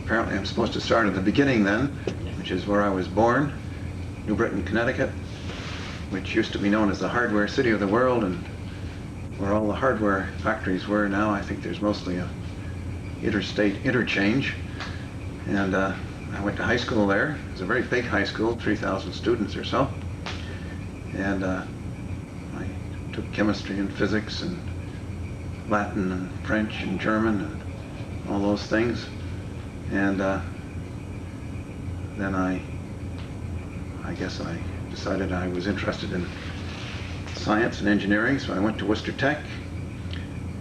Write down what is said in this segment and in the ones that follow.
apparently I'm supposed to start at the beginning then, which is where I was born, New Britain, Connecticut, which used to be known as the hardware city of the world, and where all the hardware factories were. Now I think there's mostly a interstate interchange. And I went to high school there. It was a very big high school, 3,000 students or so. And I took chemistry and physics and Latin and French and German and all those things. And then I guess I decided I was interested in science and engineering, so I went to Worcester Tech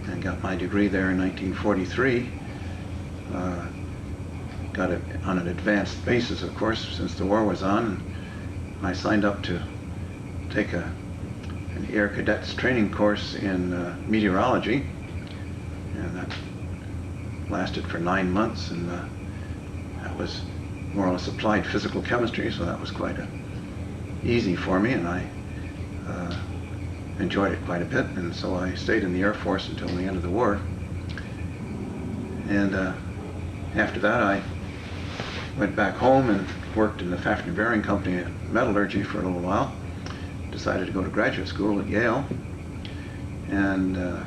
and got my degree there in 1943. Got it on an advanced basis, of course, since the war was on. I signed up to take an Air Cadets training course in meteorology, and that lasted for 9 months, and that was more or less applied physical chemistry, so that was quite easy for me, and I enjoyed it quite a bit, and so I stayed in the Air Force until the end of the war. And after that I went back home and worked in the Fafnir Bearing Company in metallurgy for a little while. Decided to go to graduate school at Yale, and it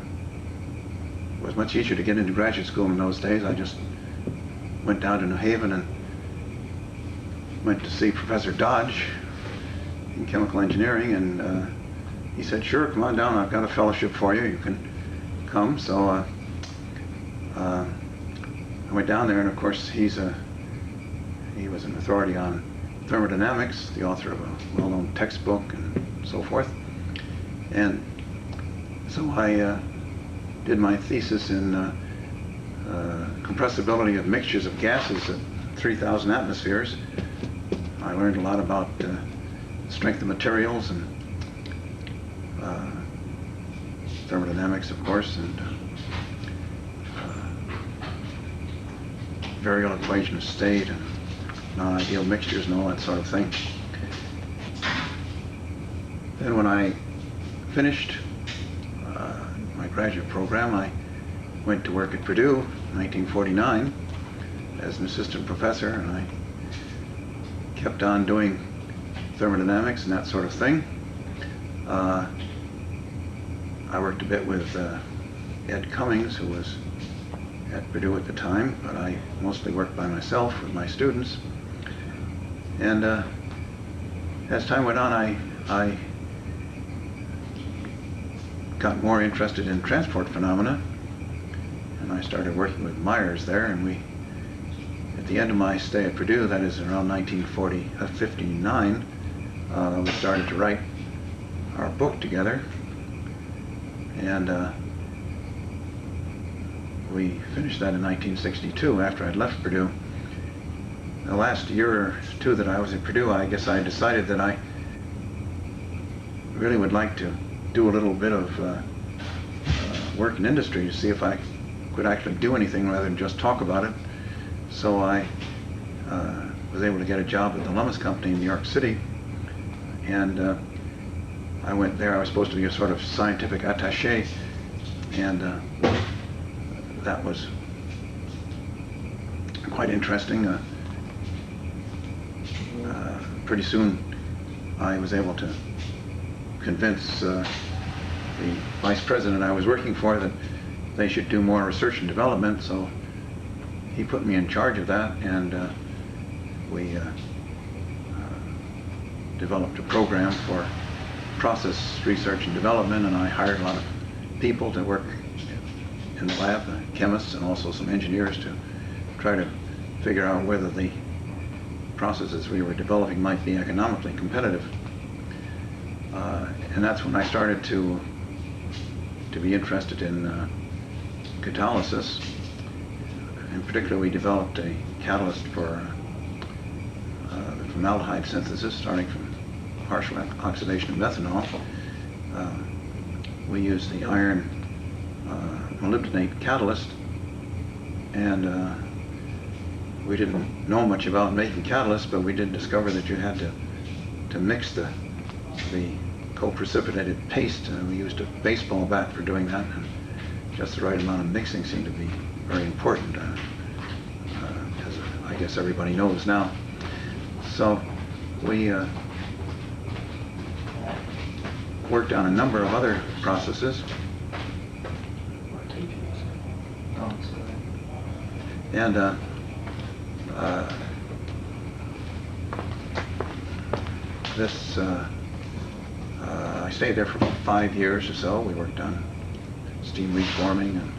was much easier to get into graduate school in those days. I just went down to New Haven and went to see Professor Dodge in chemical engineering, and he said, "Sure, come on down, I've got a fellowship for you, you can come." So I went down there, and of course he was an authority on thermodynamics, the author of a well-known textbook and so forth. And so I did my thesis in compressibility of mixtures of gases at 3,000 atmospheres. I learned a lot about strength of materials and thermodynamics, of course, and variable equation of state and non-ideal mixtures and all that sort of thing. Then when I finished my graduate program, I went to work at Purdue in 1949 as an assistant professor, and I kept on doing thermodynamics and that sort of thing. I worked a bit with Ed Cummings, who was at Purdue at the time, but I mostly worked by myself with my students. And as time went on, I got more interested in transport phenomena, and I started working with Myers there, and at the end of my stay at Purdue, that is around 1959, we started to write our book together, and we finished that in 1962 after I'd left Purdue. The last year or two that I was at Purdue, I guess I decided that I really would like to do a little bit of work in industry to see if I could actually do anything rather than just talk about it. So I was able to get a job at the Lummis Company in New York City, and I went there. I was supposed to be a sort of scientific attaché, and that was quite interesting. Pretty soon I was able to convince the vice president I was working for that they should do more research and development, so he put me in charge of that, and we developed a program for process research and development, and I hired a lot of people to work in the lab, chemists and also some engineers, to try to figure out whether the processes we were developing might be economically competitive. And that's when I started to be interested in catalysis. In particular, we developed a catalyst for the formaldehyde synthesis, starting from partial oxidation of methanol. We used the iron molybdenate catalyst, and we didn't know much about making catalysts, but we did discover that you had to mix the co-precipitated paste. We used a baseball bat for doing that, and just the right amount of mixing seemed to be very important as guess everybody knows now. So we worked on a number of other processes. And I stayed there for about 5 years or so. We worked on steam reforming and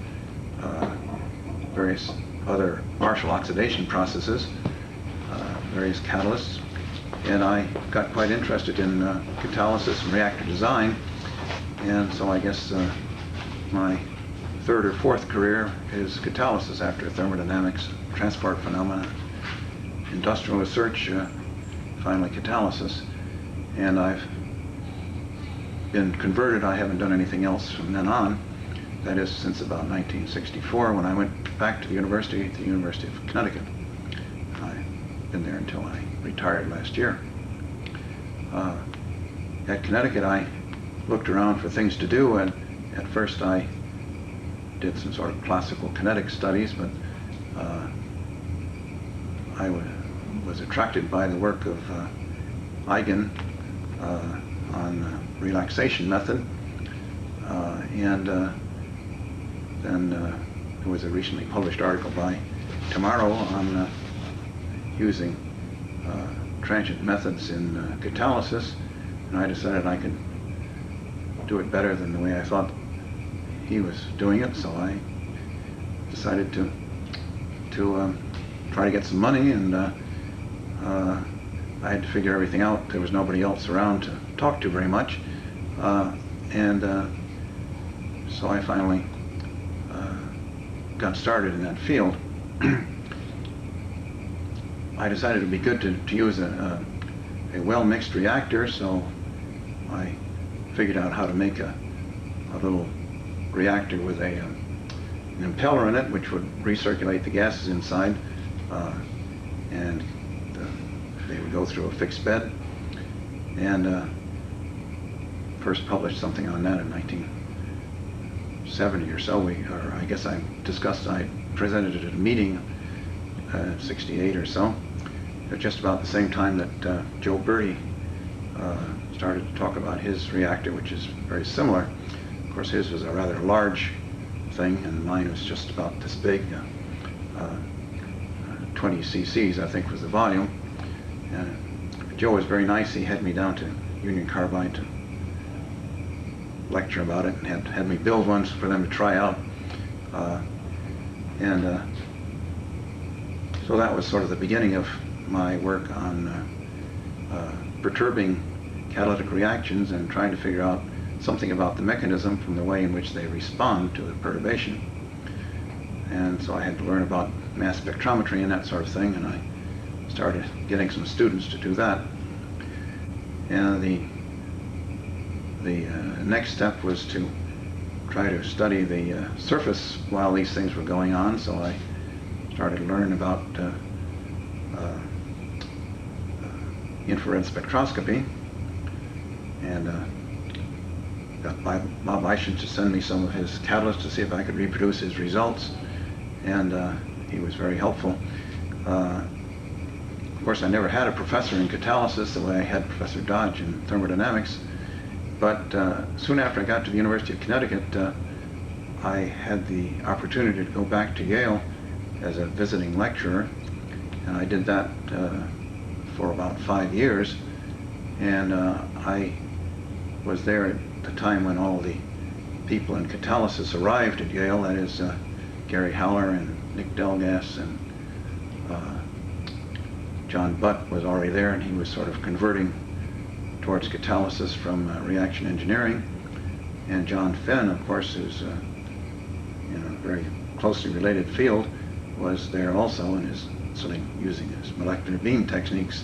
various other partial oxidation processes, various catalysts. And I got quite interested in catalysis and reactor design. And so I guess my third or fourth career is catalysis after thermodynamics, transport phenomena, industrial research, finally catalysis. And I've been converted. I haven't done anything else from then on. That is, since about 1964, when I went back to the University of Connecticut. I've been there until I retired last year. At Connecticut, I looked around for things to do, and at first I did some sort of classical kinetic studies, but I was attracted by the work of Eigen on relaxation method, and then there was a recently published article by Tomorrow on using transient methods in catalysis, and I decided I could do it better than the way I thought he was doing it, so I decided to try to get some money, and I had to figure everything out. There was nobody else around to talk to very much, and so I finally got started in that field. I decided it would be good to use a well-mixed reactor, so I figured out how to make a little reactor with an impeller in it, which would recirculate the gases inside, and they would go through a fixed bed. And first published something on that in 1970 or so. I guess I presented it at a meeting, 68 or so, at just about the same time that Joe Burt started to talk about his reactor, which is very similar. Of course, his was a rather large thing, and mine was just about this big, 20 cc's, I think, was the volume. And Joe was very nice. He had me down to Union Carbide to lecture about it, and had me build one for them to try out. So that was sort of the beginning of my work on perturbing catalytic reactions and trying to figure out something about the mechanism from the way in which they respond to the perturbation. And so I had to learn about mass spectrometry and that sort of thing, and I started getting some students to do that. And the next step was to try to study the surface while these things were going on, so I started to learn about infrared spectroscopy, and got Bob Eichens to send me some of his catalysts to see if I could reproduce his results, and he was very helpful. Of course, I never had a professor in catalysis the way I had Professor Dodge in thermodynamics, but soon after I got to the University of Connecticut, I had the opportunity to go back to Yale as a visiting lecturer, and I did that for about 5 years, and I was there at the time when all the people in catalysis arrived at Yale, that is Gary Haller and Nick Delgas, and John Butt was already there, and he was sort of converting towards catalysis from reaction engineering. And John Fenn, of course, who's in a very closely related field, was there also and is sort of using his molecular beam techniques.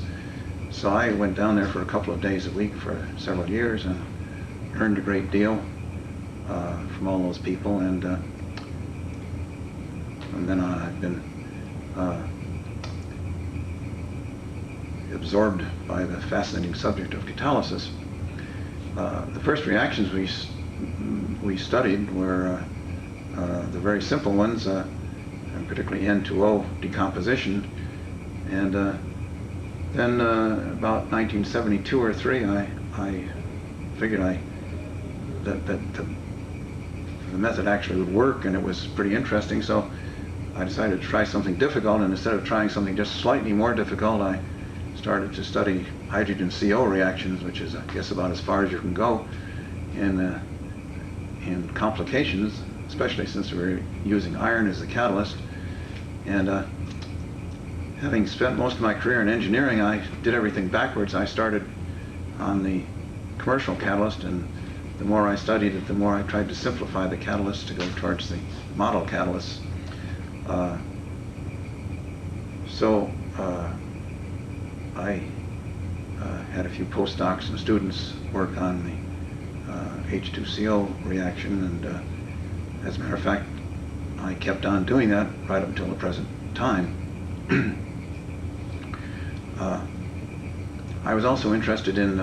So I went down there for a couple of days a week for several years and learned a great deal from all those people, and from then on I've been absorbed by the fascinating subject of catalysis. The first reactions we studied were the very simple ones, and particularly N2O decomposition, And then about 1972 or 3, I figured that the method actually would work, and it was pretty interesting. So I decided to try something difficult, and instead of trying something just slightly more difficult, I started to study hydrogen CO reactions, which is, I guess, about as far as you can go in complications, especially since we were using iron as the catalyst. And having spent most of my career in engineering, I did everything backwards. I started on the commercial catalyst, and the more I studied it, the more I tried to simplify the catalyst to go towards the model catalysts. I had a few postdocs and students work on the H2CO reaction, and as a matter of fact, I kept on doing that right up until the present time. I was also interested in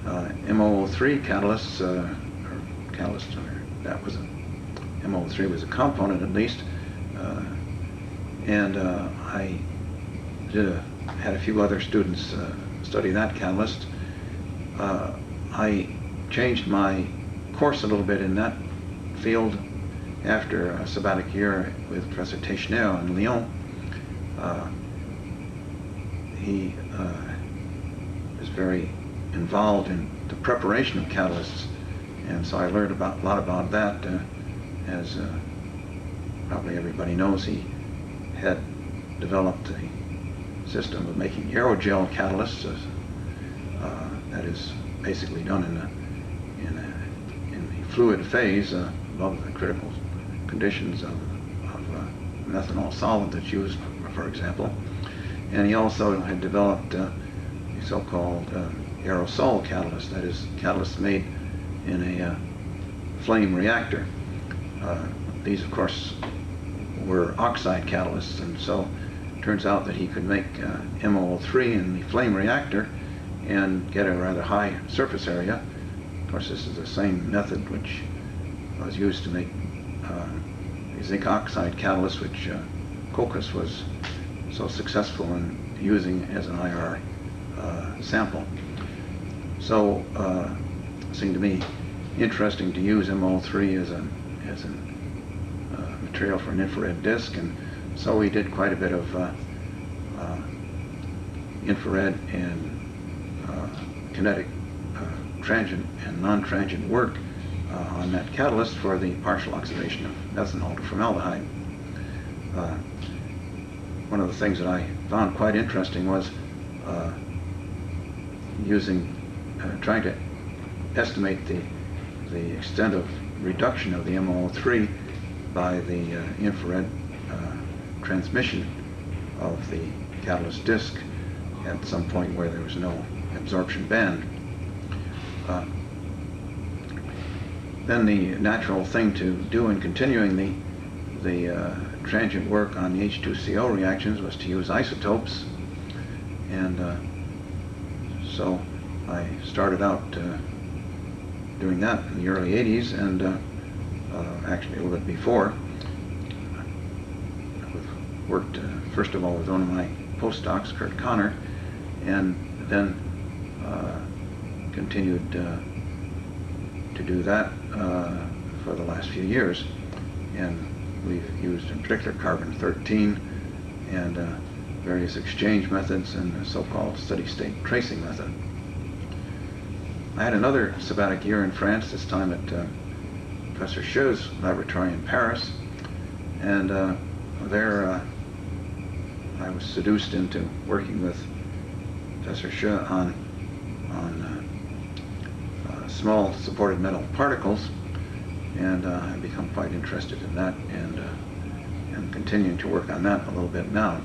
MOO3 catalysts, that was MOO3 was a component at least, and I had a few other students study that catalyst. I changed my course a little bit in that field after a sabbatic year with Professor Teixeira in Lyon. He is very involved in the preparation of catalysts, and so I learned a lot about that. As probably everybody knows, he had developed a system of making aerogel catalysts. That is basically done in the fluid phase above the critical conditions of methanol solvent that's used, for example. And he also had developed the so-called aerosol catalyst, that is, catalysts made in a flame reactor. These, of course, were oxide catalysts, and so it turns out that he could make MOO3 in the flame reactor and get a rather high surface area. Of course, this is the same method which was used to make the zinc oxide catalyst, which Kokas was so successful in using as an IR sample. So it seemed to me interesting to use MO3 as a material for an infrared disk, and so we did quite a bit of infrared and kinetic transient and non-transient work on that catalyst for the partial oxidation of methanol to formaldehyde. One of the things that I found quite interesting was trying to estimate the extent of reduction of the MO3 by the infrared transmission of the catalyst disk at some point where there was no absorption band. Then the natural thing to do in continuing the transient work on the H2CO reactions was to use isotopes, and so I started out doing that in the early 80s, and actually a little bit before. I worked first of all with one of my postdocs, Kurt Connor, and then continued to do that for the last few years. And we've used in particular carbon-13 and various exchange methods and the so-called steady-state tracing method. I had another sabbatic year in France, this time at Professor Chau's laboratory in Paris, and there I was seduced into working with Professor Chau on small supported metal particles, and I've become quite interested in that, and I'm continuing to work on that a little bit now.